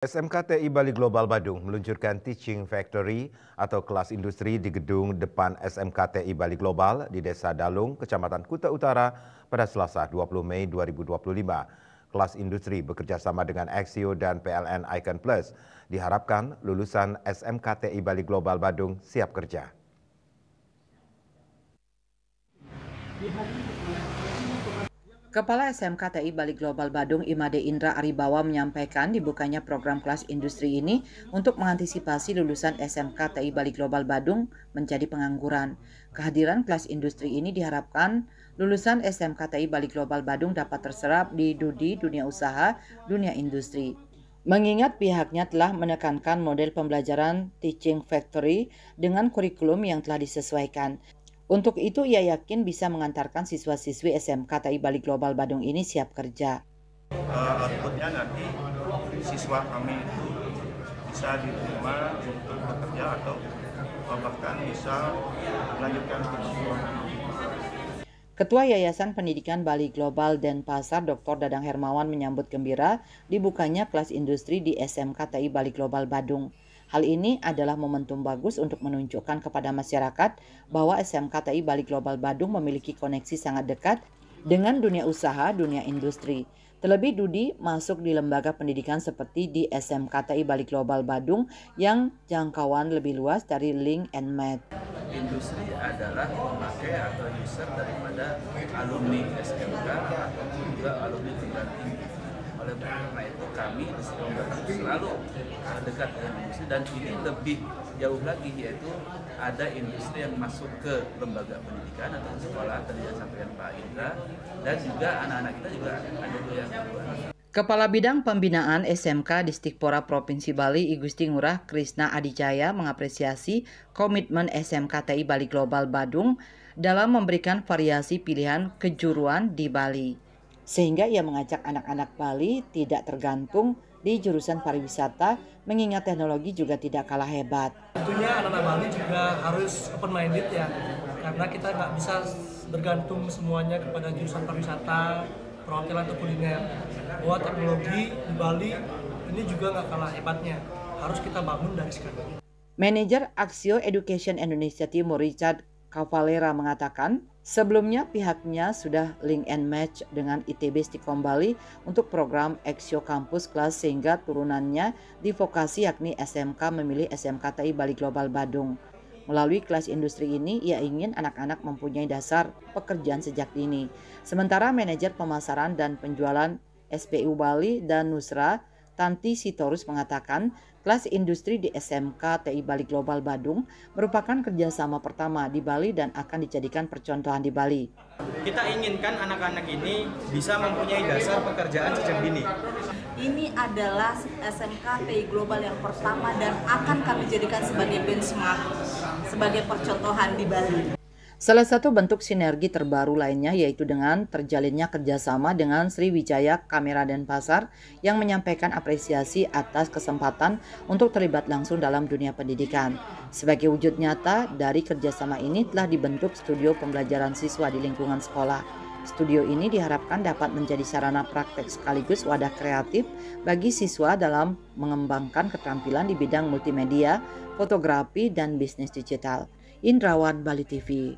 SMKTI Bali Global Badung meluncurkan Teaching Factory atau kelas industri di gedung depan SMKTI Bali Global di Desa Dalung, Kecamatan Kuta Utara pada Selasa 20 Mei 2025. Kelas industri bekerja sama dengan Axio dan PLN Icon Plus. Diharapkan lulusan SMKTI Bali Global Badung siap kerja. Kepala SMKTI Bali Global Badung Imade Indra Aribawa menyampaikan dibukanya program kelas industri ini untuk mengantisipasi lulusan SMKTI Bali Global Badung menjadi pengangguran. Kehadiran kelas industri ini diharapkan lulusan SMKTI Bali Global Badung dapat terserap di dunia usaha, dunia industri. Mengingat pihaknya telah menekankan model pembelajaran Teaching Factory dengan kurikulum yang telah disesuaikan. Untuk itu, ia yakin bisa mengantarkan siswa-siswi SMKTI Bali Global Badung ini siap kerja. Outputnya nanti siswa kami itu bisa diterima untuk bekerja atau bahkan bisa melanjutkan studi. Ketua Yayasan Pendidikan Bali Global Denpasar Dr. Dadang Hermawan menyambut gembira dibukanya kelas industri di SMKTI Bali Global Badung. Hal ini adalah momentum bagus untuk menunjukkan kepada masyarakat bahwa SMKTI Bali Global Badung memiliki koneksi sangat dekat dengan dunia usaha, dunia industri. Terlebih Dudi masuk di lembaga pendidikan seperti di SMKTI Bali Global Badung yang jangkauan lebih luas dari Link and Math. Industri adalah pemakai atau user daripada alumni SMK atau juga alumni perguruan tinggi. Oleh karena itu kami di selalu dekat dengan industri, dan ini lebih jauh lagi, yaitu ada industri yang masuk ke lembaga pendidikan atau sekolah, tadi yang sampaikan Pak Indra, dan juga anak-anak kita juga ada yang kedua. Kepala Bidang Pembinaan SMK Distikpora Provinsi Bali I Gusti Ngurah Krisna Adijaya mengapresiasi komitmen SMKTI Bali Global Badung dalam memberikan variasi pilihan kejuruan di Bali. Sehingga ia mengajak anak-anak Bali tidak tergantung di jurusan pariwisata, mengingat teknologi juga tidak kalah hebat. Tentunya anak-anak Bali juga harus open-minded ya, karena kita nggak bisa bergantung semuanya kepada jurusan pariwisata, perhotelan atau kuliner. Bahwa teknologi di Bali ini juga nggak kalah hebatnya, harus kita bangun dari sekarang. Manajer Axio Education Indonesia Timur Richard Cavalera mengatakan, sebelumnya pihaknya sudah link and match dengan ITB Stikom Bali untuk program Axio Campus Class, sehingga turunannya di vokasi yakni SMK memilih SMKTI Bali Global Badung. Melalui kelas industri ini, ia ingin anak-anak mempunyai dasar pekerjaan sejak dini. Sementara manajer pemasaran dan penjualan SPU Bali dan Nusra, Tanti Sitorus mengatakan, kelas industri di SMKTI Bali Global Badung merupakan kerjasama pertama di Bali dan akan dijadikan percontohan di Bali. Kita inginkan anak-anak ini bisa mempunyai dasar pekerjaan sejak dini. Ini adalah SMKTI Global yang pertama dan akan kami jadikan sebagai benchmark, sebagai percontohan di Bali. Salah satu bentuk sinergi terbaru lainnya yaitu dengan terjalinnya kerjasama dengan Sriwijaya Kamera Denpasar yang menyampaikan apresiasi atas kesempatan untuk terlibat langsung dalam dunia pendidikan. Sebagai wujud nyata dari kerjasama ini telah dibentuk studio pembelajaran siswa di lingkungan sekolah. Studio ini diharapkan dapat menjadi sarana praktek sekaligus wadah kreatif bagi siswa dalam mengembangkan keterampilan di bidang multimedia, fotografi, dan bisnis digital. Indrawan, Bali TV.